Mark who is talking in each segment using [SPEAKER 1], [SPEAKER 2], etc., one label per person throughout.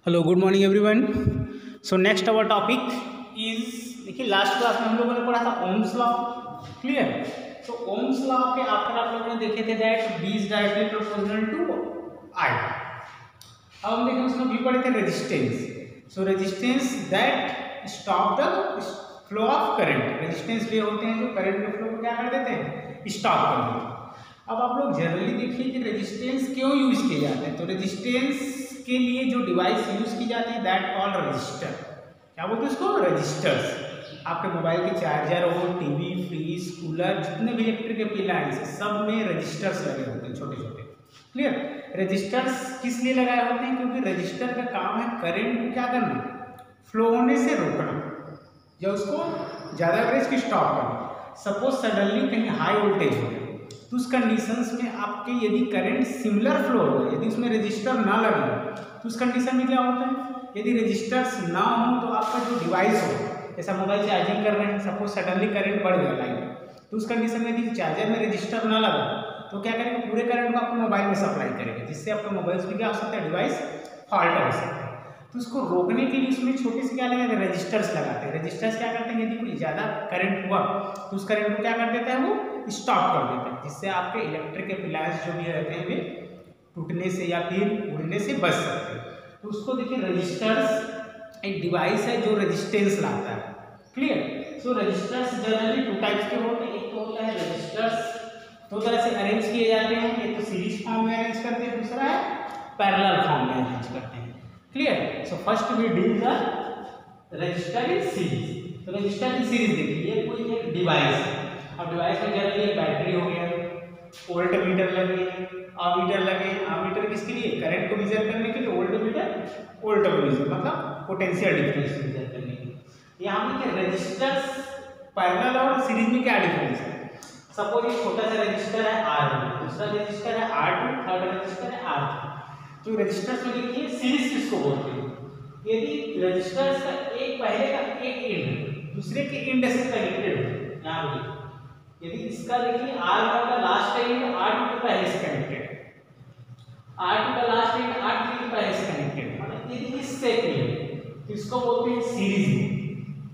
[SPEAKER 1] Hello good morning everyone. So next our topic is, देखिए last class में हम लोगों ने पढ़ा था ओम्स लॉ। क्लियर। तो ओम्स लॉ के आफ्टर आप लोगों ने देखे थे that B is directly proportional to I. अब हम देखें उसमें भी पढ़े थे resistance. So resistance that stop the flow of current. Resistance वे होते हैं जो करंट के फ्लो को क्या कर देते हैं, स्टॉप कर देते हैं। अब आप लोग जनरली देखिए कि रेजिस्टेंस क्यों यूज किए जाते हैं। तो रेजिस्टेंस के लिए जो डिवाइस यूज की जाती है दैट कॉल्ड रजिस्टर। क्या बोलते हैं उसको, रजिस्टर्स। आपके मोबाइल के चार्जर हो, टीवी, फ्रिज, कूलर, जितने भी इलेक्ट्रिक अप्लायंसेस सब में रजिस्टर्स लगे होते हैं छोटे छोटे। क्लियर। रजिस्टर्स किस लिए लगाए होते हैं, क्योंकि रजिस्टर का काम है करंट को क्या करना, फ्लो होने से रोकना या उसको ज़्यादा एवरेज की स्टॉप करना। सपोज सडनली कहीं हाई वोल्टेज हो गया तो उस कंडीशंस में आपके यदि करंट सिमिलर फ्लो हो, यदि उसमें रजिस्टर ना लगे तो उस कंडीशन में क्या होता है, यदि रजिस्टर्स ना हो तो आपका जो डिवाइस हो, जैसा मोबाइल चार्जिंग कर रहे हैं, सपोज सडनली करंट बढ़ गया लाइट, तो उस कंडीशन में यदि चार्जर में रजिस्टर ना लगा तो क्या करेगा, पूरे करंट को आपको मोबाइल में सप्लाई करेगा, जिससे आपका मोबाइल में क्या हो सकता है, डिवाइस फॉल्ट हो सकता है। तो उसको रोकने के लिए उसमें छोटे से क्या लगाते हैं, रजिस्टर्स लगाते हैं। रजिस्टर्स क्या करते हैं, यदि कोई ज़्यादा करंट हुआ तो उस करंट को क्या कर देता है, वो स्टॉप कर देता है, जिससे आपके इलेक्ट्रिक अप्लायंस जो भी रहते हैं वे टूटने से या फिर उड़ने से बच सकते हैं। तो उसको देखिए, रजिस्टर्स एक डिवाइस है जो रेजिस्टेंस लाता है। क्लियर। सो रजिस्टर्स जनरली टू टाइप्स के होते हैं। एक तो होता है रजिस्टर्स दो तरह से अरेंज किए जाते हैं, एक तो सीरीज फॉर्म में अरेंज करते हैं, दूसरा है पैरेलल फॉर्म में अरेंज करते हैं। Clear. So first we deal the resistor in series. तो रजिस्टर इन सीरीज देखिए, ये कोई एक डिवाइस है। अब डिवाइस में जनरली एक बैटरी हो गया, वोल्ट मीटर लगे, अमीटर लगे। अमीटर किसके लिए, करंट को मेजर करने के लिए, वोल्ट मीटर वोल्ट को मेजर मतलब पोटेंशियल डिफरेंस मेजर करने के लिए। यहाँ पे रजिस्टर्स पैरेलल और सीरीज में क्या डिफरेंस है। सपोज एक छोटा सा रजिस्टर है R1, दूसरा रजिस्टर है R2, थर्ड रजिस्टर है R3। तो रजिस्टर्स में देखिए सीरीज किसको बोलते हैं, यदि रजिस्टर्स का एक पहले का एक एंड दूसरे के एंड से कनेक्टेड हो। यहाँ पे यदि इसका देखिए R1 का लास्ट एंड R2 के पहले से कनेक्टेड है, R2 का लास्ट एंड R3 के पहले से कनेक्टेड है, मतलब यदि इस शेप में तो इसको बोलते हैं सीरीज।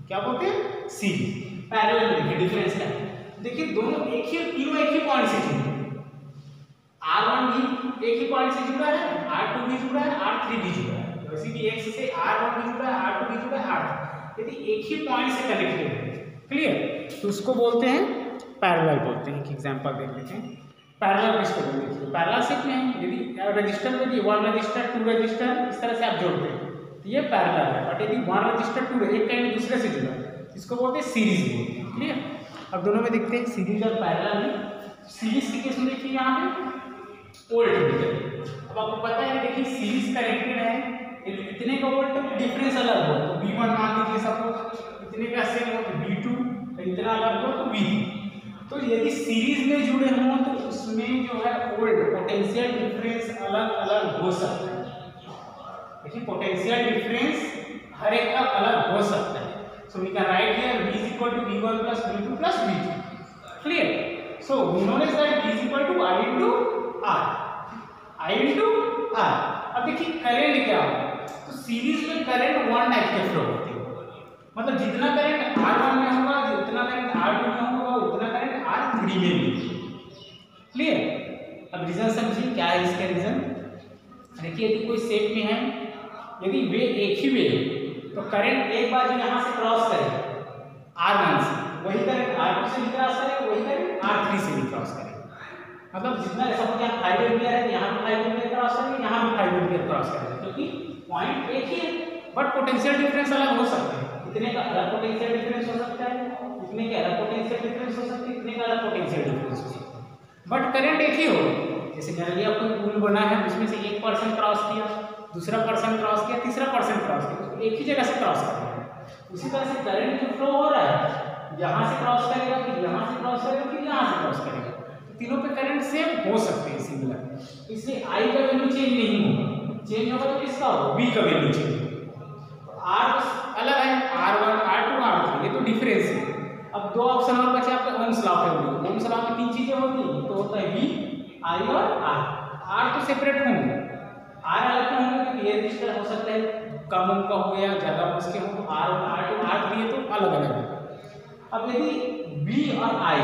[SPEAKER 1] क्या बोलते हैं, सीरीज। पैरेलल में देखिए डिफरेंस क्या है, देखिए दोनों एक ही, तीनों एक ही पॉइंट से जुड़े हैं। R1 भी एक ही पॉइंट से जुड़ा है, R2 भी जुड़ा है, R3 भी जुड़ा है। वैसे भी एक से R1 भी जुड़ा है, R2 भी जुड़ा है, R3 यदि एक ही पॉइंट से कनेक्टेड है। क्लियर। तो उसको बोलते हैं पैरेलल बोलते हैं। एक एग्जांपल देख लेते हैं। पैरेलल किसको बोलते हैं, पैरेलल शिफ्ट में यदि रजिस्टर में भी वन रजिस्टर टू रजिस्टर इस तरह से आप जोड़ते हैं तो ये पैरेलल है। बट यदि वन रजिस्टर टू एक कहीं दूसरे से जुड़ा है इसको बोलते हैं सीरीज बोलते हैं। क्लियर। अब दोनों में देखते हैं सीरीज और पैरेलल में। सीरीज के केस में देखिए यहाँ पे वोल्ट मीटर। अब आपको पता है, देखिए सीरीज कनेक्टेड है, इतने का वोल्ट डिफरेंस अलग हो तो V1 मान लीजिए सपोज, इतने का सेम हो तो V2, इतना अलग हो तो V3। तो यदि सीरीज में जुड़े हों तो उसमें जो है वोल्ट पोटेंशियल डिफरेंस अलग अलग हो सकता है। देखिए पोटेंशियल डिफरेंस हर एक का अलग हो सकता है। So we can write here V is equal to V1 plus V2 plus V3. Clear. So we know that V is equal to I into R. I into R. अब देखिए current क्या होगा, तो सीरीज में current one type के flow होते हैं, मतलब जितना करंट R1 में होगा, जितना करंट R2 में होगा, उतना करंट R3 में भी। क्लियर। अब रीजन समझिए क्या है इसका रीजन। देखिए यदि कोई शेप में है, यदि वे एक ही वे तो करंट एक बार जो यहाँ से क्रॉस करेगा R1 से, वही करंट R2 से भी क्रॉस करेगा, वही करंट R3 से भी क्रॉस करेगा। मतलब जितना सपोज यहाँ 5 एम्पीयर है, यहाँ भी 5 एम्पीयर क्रॉस करेगा, यहाँ भी 5 एम्पीयर क्रॉस करेगा, क्योंकि पॉइंट एक ही है बट पोटेंशियल डिफरेंस अलग हो सकता है। इतने का अलग पोटेंशियल डिफरेंस हो सकता है, इतने का अलग पोटेंशियल डिफरेंस हो सकता है, इतने का अलग पोटेंशियल डिफरेंस हो सकता है, बट करंट एक ही हो। जैसे जनरली आपको पुल बना है, उसमें से एक पर्सन क्रॉस किया, दूसरा पर्सन क्रॉस किया, तीसरा पर्सन क्रॉस किया, उसको एक ही जगह से क्रॉस करना है। उसी तरह से करंट जो फ्लो हो रहा है, यहाँ से क्रॉस करेगा, फिर यहाँ से क्रॉस करेगा, फिर यहाँ से क्रॉस करेगा, तो तीनों पे करंट सेम हो सकते हैं, सिमिलर। इसलिए I का वैल्यू चेंज नहीं होगा, चेंज होगा तो किसका होगा, V का वैल्यू चेंज होगा। तो R अलग है, R1, R2, R3 ये तो डिफरेंस है। अब दो ऑप्शन और बचे आपके ओम्स लॉ के। ओम्स लॉ में तीन चीजें होती हैं, तो होता है V, I और R। R तो सेपरेट होंगे, R अलग होंगे क्योंकि ये रजिस्टर हो सकता है कम ओम का हो या ज़्यादा ओम के हो तो R1 R2 R3 है तो अलग अलग है। अब यदि V और I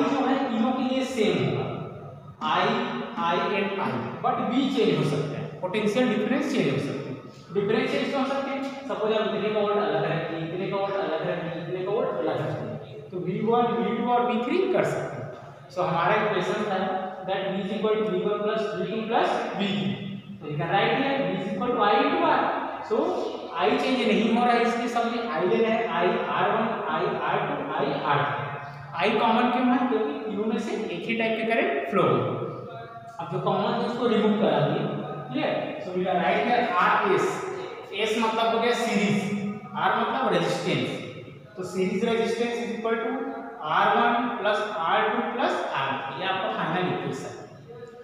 [SPEAKER 1] जो है तीनों के लिए सेम होगा, I and I, but V change हो सकता है, पोटेंशियल डिफरेंस चेंज हो सकते हैं। डिफरेंस चेंज हो सकते हैं, सपोज आप इतने का वोल्ट अलग रखिए, इतने का वोल्ट अलग रखिए, इतने का वोल्ट अलग रखिए, तो V1 V2 और V3 कर सकते हैं। सो हमारा इक्वेशन था that V is equal to V1 plus V2 plus V3, तो you can write here V is equal to I into R। So I change नहीं हो रहा है, इसलिए सब में I लेना है, I R1 I R2 I R3। I common क्यों है? क्योंकि तीनों में से एक ही टाइप के करंट फ्लो हो। अब जो कॉमन है उसको रिमूव करा दिए, clear. So we can write here RS, S मतलब हो गया सीरीज, R मतलब रेजिस्टेंस, तो series resistance is equal to R1 plus R2 plus R3, ये आपका final equation,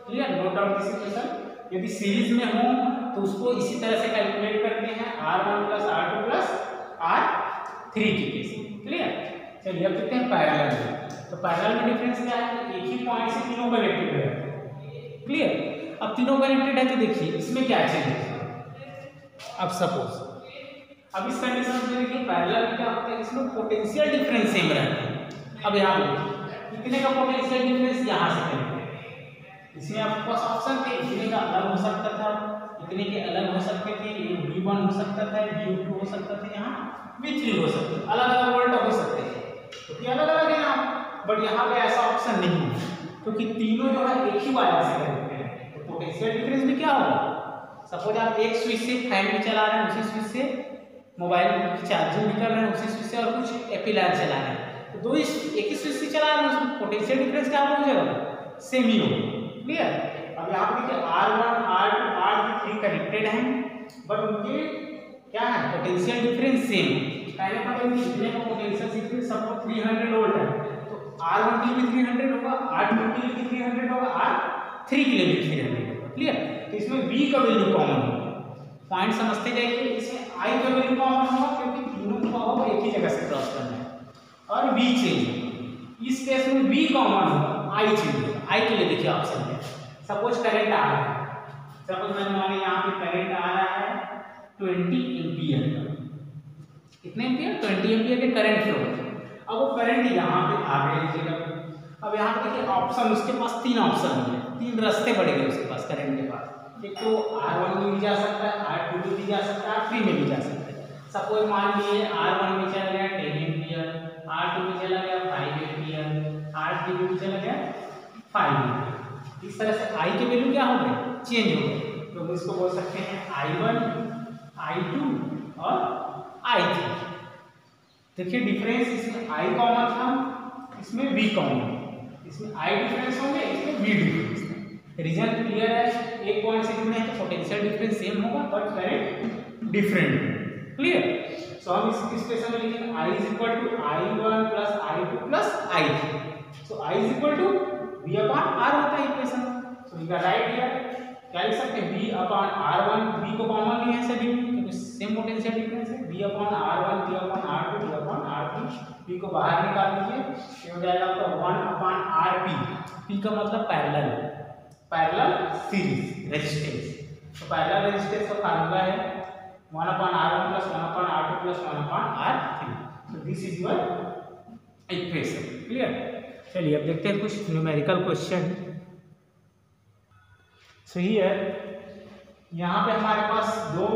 [SPEAKER 1] clear. Note down this equation. यदि सीरीज में हो तो उसको इसी तरह से कैलकुलेट करते हैं, R1 plus R2 plus R3 की केस, क्लियर। चलिए अब देखते हैं पैरेलल में। तो पैरेलल में डिफरेंस क्या है? एक ही पॉइंट से तीनों कनेक्टेड है, क्लियर। अब तीनों कनेक्टेड है तो देखिए इसमें क्या चेंज है। अब सपोज अब इस कंडीशन में देखिए पैरेलल में क्या होता है, इसमें पोटेंशियल डिफरेंस सेम रहता है। अब यहाँ देखिए कितने का पोटेंशियल डिफरेंस यहाँ से करेंगे, इसमें आपके पास ऑप्शन थे, इतने का अलग हो सकता था, इतने के अलग हो सकते थे, ये V1 हो सकता था, V2 हो सकता था, यहाँ V3 हो सकता था, अलग अलग वोल्ट हो सकते थे, क्योंकि अलग अलग है यहाँ। बट यहाँ पे ऐसा ऑप्शन नहीं है, क्योंकि तीनों जो है एक ही वायर से कनेक्टेड है, तो पोटेंशियल डिफरेंस भी क्या होगा। सपोज आप एक स्विच से फैन भी चला रहे हैं, उसी स्विच से मोबाइल की चार्जिंग भी कर रहे हैं, उसी स्विच से और कुछ एपीलैर चला रहे हैं, तो दो एक ही स्विच से चला रहे हैं, उसमें पोटेंशियल डिफरेंस क्या हो जाएगा, सेम ही होगा, क्लियर। अब यहाँ पे देखिए R1 R2 R3 कनेक्टेड हैं, बट उनके क्या है पोटेंशियल डिफरेंस सेम। पहले पता है इतने का पोटेंशियल डिफरेंस सबको 300 वोल्ट है, तो R1 के लिए भी 300 होगा, R2 के लिए भी 300 होगा, R3 के लिए भी 300 होगा, क्लियर। तो इसमें V का वैल्यू कॉमन होगा, पॉइंट समझते जाइए। इसमें I का वैल्यू कॉमन होगा क्योंकि तीनों को पावर एक ही जगह से क्रॉस करना है, और V चेंज, इस केस में V कॉमन होगा, I चेंज होगा। I के लिए देखिए ऑप्शन है, सपोज करंट आ रहा है, सपोज मैंने माने यहाँ पे करंट आ रहा है 20 एम्पियर का, कितने एम्पियर 20 एम्पियर के करंट फ्लो। अब वो करंट यहाँ पे आ गए, अब यहाँ पे देखिए ऑप्शन, उसके पास तीन ऑप्शन है, तीन रास्ते बढ़ गए उसके पास करंट के पास। एक तो R1 में भी जा सकता है, R2 में भी जा सकता है, R3 में भी जा सकता है। सपोज मान लीजिए R1 में चला गया 10 एम्पियर, R2 में चला गया 5 एम्पियर, R3 में भी चला गया 5 एम्पियर। इस तरह से I की वैल्यू क्या हो गई, चेंज हो गई, तो हम इसको बोल सकते हैं I1 I2 और I3। देखिए डिफरेंस, इसमें I कॉमन था, इसमें V कॉमन, इसमें I डिफरेंस होंगे, इसमें V डिफरेंस। रीजन क्लियर है, एक पॉइंट से जुड़े हैं तो पोटेंशियल डिफरेंस सेम होगा बट करंट डिफरेंट, क्लियर। सो हम इस केस में लिखेंगे I is equal to I1 plus I2 plus I3। So I is equal to V upon R होता है equation. So we can write here, क्या लिख सकते हैं V upon R1, V को कॉमन लिए हैं सभी क्योंकि सेम पोटेंशियल डिफरेंस है, V upon R1 V upon R2 V upon R3, V को बाहर निकाल दीजिए, ये हो जाएगा आपका 1 upon RP, P का मतलब पैरेलल, पैरेलल सीरीज रेजिस्टेंस। तो पैरेलल रेजिस्टेंस का फार्मूला है 1 upon R1 plus 1 upon R2 plus 1 upon R3। तो this is your equation, clear. चलिए अब देखते हैं कुछ न्यूमेरिकल क्वेश्चन। सो हियर यहाँ पे हमारे पास दो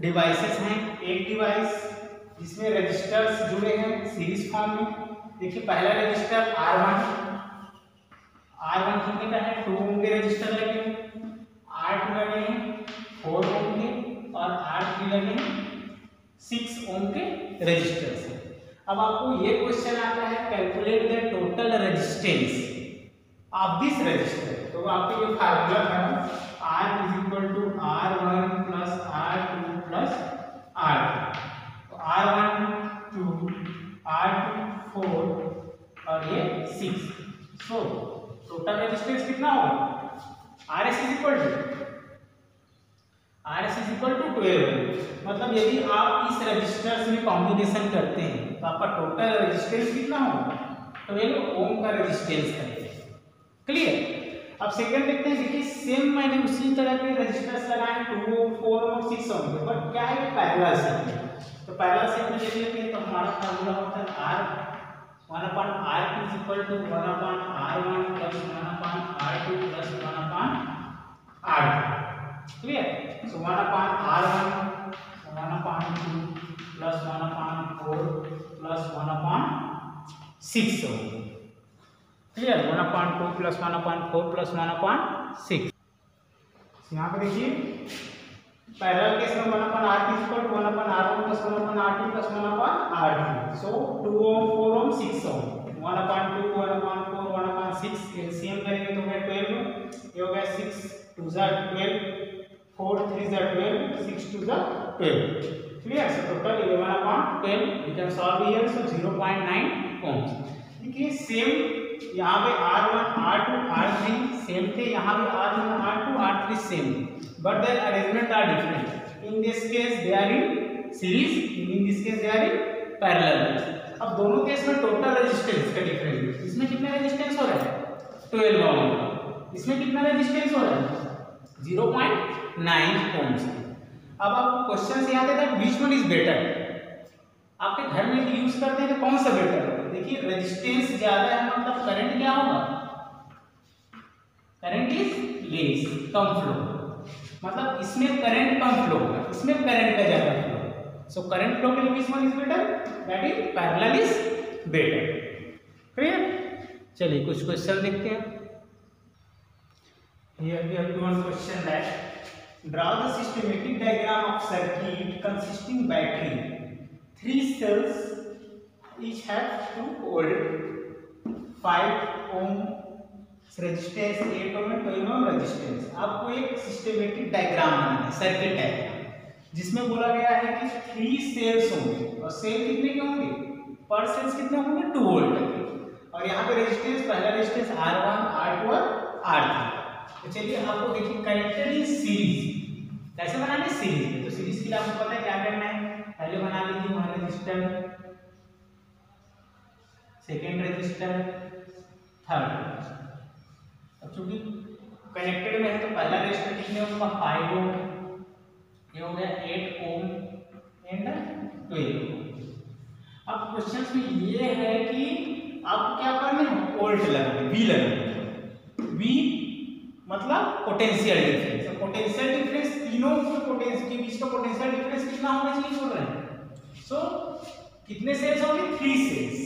[SPEAKER 1] डिवाइसेस हैं, एक डिवाइस जिसमें रजिस्टर्स जुड़े हैं सीरीज फॉर्म में। देखिए पहला रजिस्टर R1 कितने का है, 2 ओम के रजिस्टर लगे हैं, R2 लगे हैं 4 ओम के, और R3 लगे हैं 6 ओम के रजिस्टर से। अब आपको ये क्वेश्चन आता है calculate the total resistance of this register. तो आपके जो फार्मूला था R is equal to R1 plus R2 plus R3, तो R1 2 R2 4 और ये 6। सो टोटल रेजिस्टेंस कितना होगा, RS is equal to 12। मतलब यदि आप इस रजिस्टर्स में कॉम्बिनेशन करते हैं तो आपका टोटल रेजिस्टेंस कितना होगा, 12 ओम का रेजिस्टेंस करेंगे, क्लियर। अब सेकंड देखते हैं, देखिए सेम मैंने उसी तरह के रेजिस्टेंस लगाए 2 ओम 4 ओम और 6 ओम के, बट क्या है पैरेलल सेट में। तो पैरेलल सेट में देख लेते हैं, तो हमारा फार्मूला होता है R 1/R is equal to 1/R1 plus 1/R2 plus 1/R2। Clear. So 1/R1 1/2 plus 1/4 plus 1/6 होगा। क्लियर। 1/2 plus 1/4 plus 1/6। यहाँ पे देखिए पैरेलल केस में 1/R is equal to 1/R1 plus 1/R2 plus 1/R3। So 2 ohm 4 ohm 6 ohm 1/2 1/4 1/6 LCM करेंगे तो होगा 12। ये हो गया 6 2 * 12 4 3 * 12 6 2 * 12। Clear. So total 11/12 we can solve here. So 0.9 ohm. देखिए सेम यहाँ पे R1 R2 R3 सेम थे, यहाँ पे R1 R2 R3 same, but their arrangement are different. In this case they are in series, in this case they are in parallel. अब दोनों case में total resistance का difference है। इसमें कितना रेजिस्टेंस हो रहा है 12 ओम, इसमें कितना रेजिस्टेंस हो रहा है 0.9 ओम। अब आप क्वेश्चन से याद है that which one is better, आपके घर में यूज करते हैं तो कौन सा बेटर है। देखिए रेजिस्टेंस ज्यादा है मतलब करंट क्या होगा, current is less, come flow, मतलब इसमें करंट कम फ्लो होगा, इसमें करंट का ज्यादा फ्लो। सो करंट फ्लो के लिए which one is better, that is parallel is better. Clear. चलिए कुछ क्वेश्चन देखते हैं। Here we have one question that draw the systematic diagram of circuit consisting battery, 3 cells each have 2 volt 5 ohm resistance 8 ohm 12 ohm resistance। आपको एक systematic diagram बनाना है, circuit diagram, जिसमें बोला गया है कि 3 सेल्स होंगे और सेल कितने के होंगे, पर सेल्स कितने होंगे 2 वोल्ट के, और यहाँ पे रेजिस्टेंस पहला रेजिस्टेंस R1 R2 और R3। तो चलिए आपको देखिए कनेक्टेड इन सीरीज कैसे बनाना है सीरीज में। तो सीरीज के लिए आपको पता है क्या करना है, पहले बना लीजिए वहां रेजिस्टर, सेकेंड रेजिस्टर, थर्ड। अब चूंकि कनेक्टेड में है तो पहला रेजिस्टर कितने होगा 5 ओम, ये हो गया 8 ओम एंड 12 ओम। अब क्वेश्चंस में ये है कि आपको क्या करना है, वोल्ट लगाना, वी लगाना। वी मतलब पोटेंशियल डिफरेंस। पोटेंशियल डिफरेंस तीनों के पोटेंशियल के बीच का पोटेंशियल डिफरेंस कितना होना चाहिए बोल रहे हैं। सो कितने सेल्स होंगे 3 सेल्स,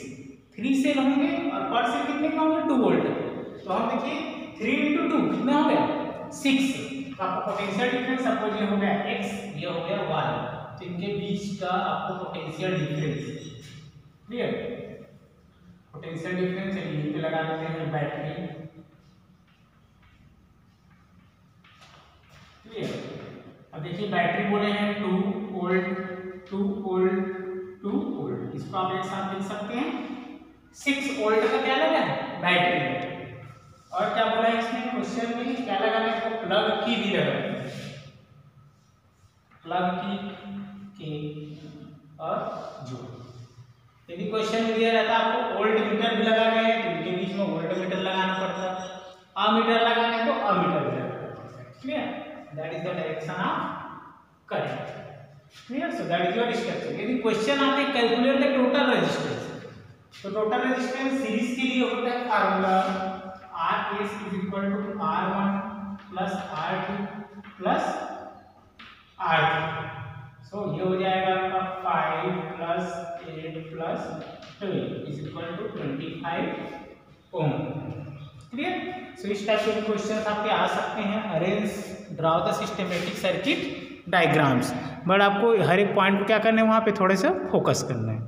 [SPEAKER 1] 3 सेल होंगे और पर सेल कितने का होंगे 2 वोल्ट। तो हम देखिए 3 × 2 कितना हो गया 6। तो आपका पोटेंशियल डिफरेंस सपोज ये हो गया x, ये हो गया y, तो इनके बीच का आपको potential difference. Clear. Potential difference यहीं पे लगा देते हैं बैटरी। अब देखिए बैटरी बोले हैं 2 वोल्ट 2 वोल्ट 2 वोल्ट, इसको आप एक साथ लिख सकते हैं 6 वोल्ट का क्या लगा है बैटरी में। और क्या बोला है इसमें क्वेश्चन में, क्या लगाना है, प्लग की भी लगाना है, प्लग की के और जोड़। यदि क्वेश्चन में दिया रहता आपको वोल्ट मीटर भी लगाना है तो इनके बीच में वोल्ट मीटर लगाना पड़ता, अमीटर लगाना है तो अमीटर भी लगाना पड़ता। Clear. That is the direction of current. Clear? So that is your structure. यदि क्वेश्चन आते हैं कैलकुलेट द टोटल रेजिस्टेंस, तो टोटल रेजिस्टेंस सीरीज के लिए होता है formula RS is equal to R1 plus R2 plus R3। सो ये हो जाएगा आपका 5 plus 8 plus 12 is equal to 25 ohm. Clear. So इस टाइप के क्वेश्चन आपके आ सकते हैं। Arrange draw the systematic circuit diagrams, but आपको हर एक पॉइंट को क्या करना है वहाँ पे थोड़े से फोकस करना है।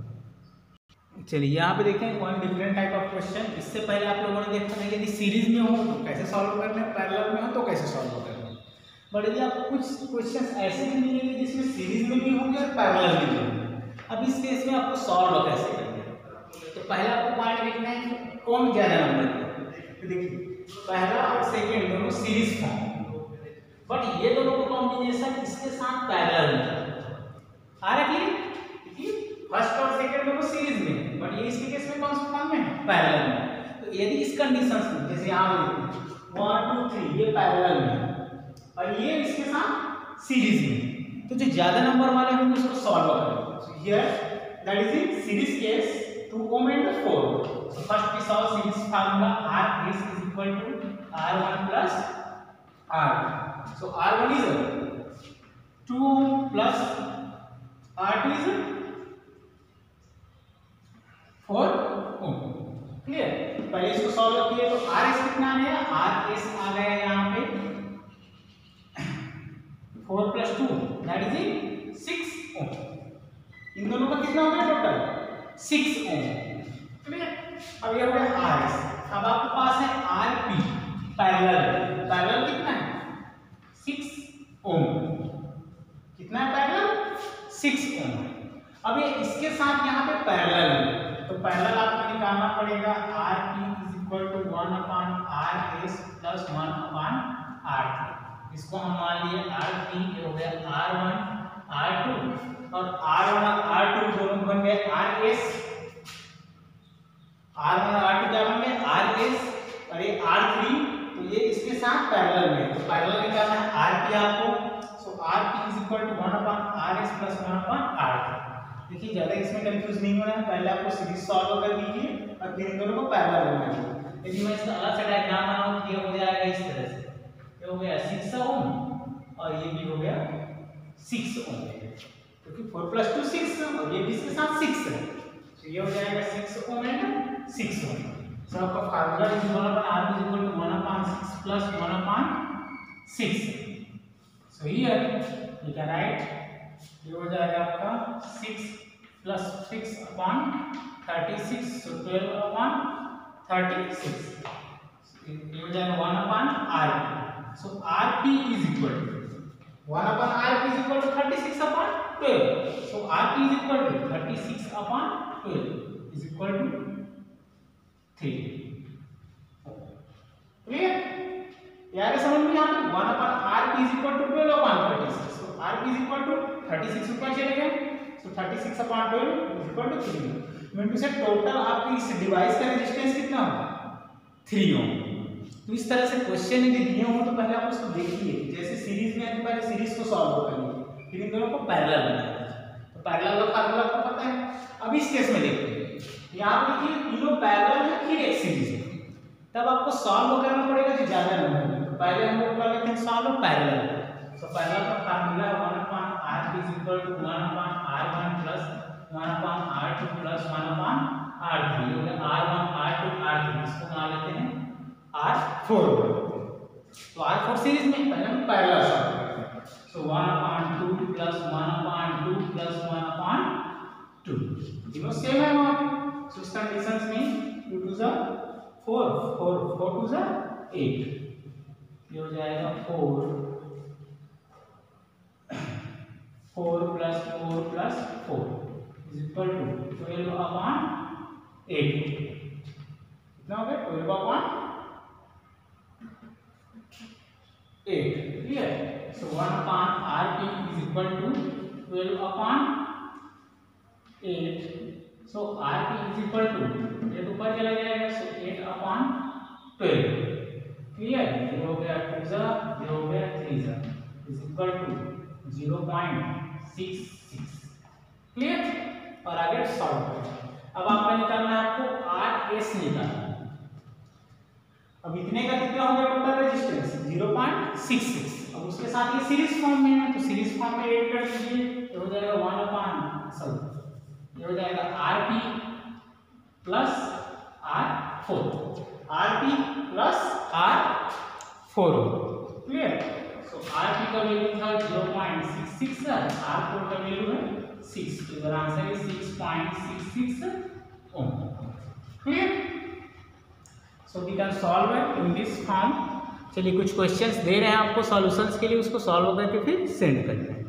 [SPEAKER 1] चलिए यहाँ पे देखते हैं one different type of question. इससे पहले आप लोगों ने देखा था यदि सीरीज में हो तो कैसे सॉल्व करना है, पैरेलल में हो तो कैसे सॉल्व करना है। बट यदि आप कुछ क्वेश्चन ऐसे भी मिलेंगे जिसमें सीरीज में भी होंगे और पैरेलल में भी होंगे। अब इस केस में आपको सॉल्व कैसे करना है, तो पहला आपको पॉइंट देखना है कि कौन ज्यादा नंबर। देखिए पहला और सेकेंड दोनों सीरीज फॉर्म, बट ये दोनों का कॉम्बिनेशन इसके साथ पैरेलल में आ रहा है कि फर्स्ट और सेकंड दोनों सीरीज में, बट ये इसके केस में कौन सा फॉर्म में है पैरेलल में। तो यदि इस कंडीशंस में जैसे यहाँ 1 2 3 ये पैरेलल में और ये इसके साथ सीरीज में। तो जो ज्यादा नंबर वाले होंगे उसको सॉल्व करेंगे। So here that is in series case 2 ohm and 4। so first we saw series formula R is equal to R1 plus R2। so R1 is 2 ohm plus R2 is 4 ohm। Clear? पहले इसको solve किए तो RS कितना आया? RS आ गया यहाँ पे 4 plus 2 that is 6 ohm। इन दोनों का कितना हो गया टोटल? 6 ohm। क्लियर? अब ये हो गया RS। अब आपके पास है RP पैरेलल। पैरेलल कितना है? 6 ohm। कितना है पैरेलल? 6 ohm। अब ये इसके साथ यहाँ पे पैरेलल है तो पैरेलल आपको निकालना पड़ेगा RP is equal to 1 upon RS plus 1 upon R3। इसको हम मान लिए R3 ये हो गया R1 R2 और R1 और R2 दोनों बन गए RS। R1 और R2 क्या बन गए? RS और ये R3 तो ये इसके साथ पैरेलल में तो पैरेलल निकालना है RP आपको। सो RP is equal to 1 upon RS plus 1 upon R3। देखिए ज्यादा इसमें कंफ्यूज नहीं होना है, पहले आपको सीरीज सॉल्व कर दीजिए और फिर इन दोनों को पैरेलल बनाइए। यदि मैं इसका अलग से डायग्राम बनाऊं तो ये हो जाएगा इस तरह से, ये हो गया 6 ohm और ये भी हो गया 6 ohm क्योंकि 4 plus 2 6 और ये भी इसके साथ 6 है तो ये हो जाएगा 6 ohm एंड 6 ohm। सो आपका formula is 1 upon R is equal to 1 upon 6 plus 1 upon 6। So here you can write ये हो जाएगा आपका 6 plus 6 upon 36 so 12 upon 36। ये हो जाएगा 1 upon RP। so RP is equal to 1 upon RP is equal to 36 upon 12। so RP is equal to 36 upon 12 is equal to 3। Clear? यार समझ में यहाँ पे 1 upon RP is equal to 12 upon 36। so RP is equal to 36 ऊपर चले गए तो 36 upon 12 is equal to 3। Mean to say total आपकी इस डिवाइस का रेजिस्टेंस कितना होगा? 3 ohm। तो इस तरह से क्वेश्चन यदि दिए हो तो पहले आप उसको देखिए, जैसे सीरीज में है तो पहले सीरीज को सॉल्व करिए फिर इन दोनों को पैरेलल बनाइए। तो पैरेलल का फार्मूला आपको पता है। अब इस केस में देखते हैं, यहाँ पे देखिए तीनों पैरेलल है फिर एक सीरीज है, तब आपको सॉल्व करना पड़ेगा जो ज्यादा नंबर है। तो पहले हम लोग कर लेते हैं सॉल्व पैरेलल। तो पैरेलल का formula 1 upon R is equal to 1 upon R1 plus 1 upon R2 plus 1 upon R3। ये हो गया R1 R2 R3। इसको बना लेते हैं R4। तो R4 सीरीज में पहले हम पैरेलल सॉल्व करते हैं। सो 1 upon 2 plus 1 upon 2 plus 1 upon 2 तीनों सेम है वहां पे। सो इस कंडीशंस में 2 2 जा 4 4 4 2 जा 8। ये हो जाएगा 4 plus 4 plus 4 is equal to 12 upon 8। कितना हो गया? 12 upon 8। Clear? so 1 upon RP is equal to 12 upon 8। so RP is equal to 8 ऊपर चला जाएगा so 8 upon 12। क्लियर? ये हो गया 2 जा, ये हो गया 3 जा is equal to 0.66। क्लियर? और आगे सॉल्व करें। अब आपका निकालना है आपको RS निकालना। अब इतने का कितना हो गया टोटल रेजिस्टेंस? 0.66। अब उसके साथ ये सीरीज फॉर्म में है तो सीरीज फॉर्म में ऐड कर दीजिए। ये हो जाएगा 1 upon ये हो जाएगा RP plus R4 RP plus R4। Clear? RP का वैल्यू था 0.66 R4 का वैल्यू है 6। तो answer is 6.66 ohm। Clear? So we can solve it in this form. चलिए कुछ क्वेश्चंस दे रहे हैं आपको सॉल्यूशंस के लिए, उसको सॉल्व करके फिर सेंड करना है।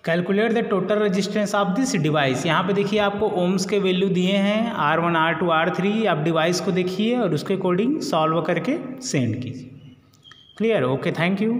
[SPEAKER 1] Calculate the total resistance of this device. यहाँ पे देखिए आपको ओम्स के वैल्यू दिए हैं R1 R2 R3। आप डिवाइस को देखिए और उसके अकॉर्डिंग सॉल्व करके सेंड कीजिए। क्लियर? Okay, thank you.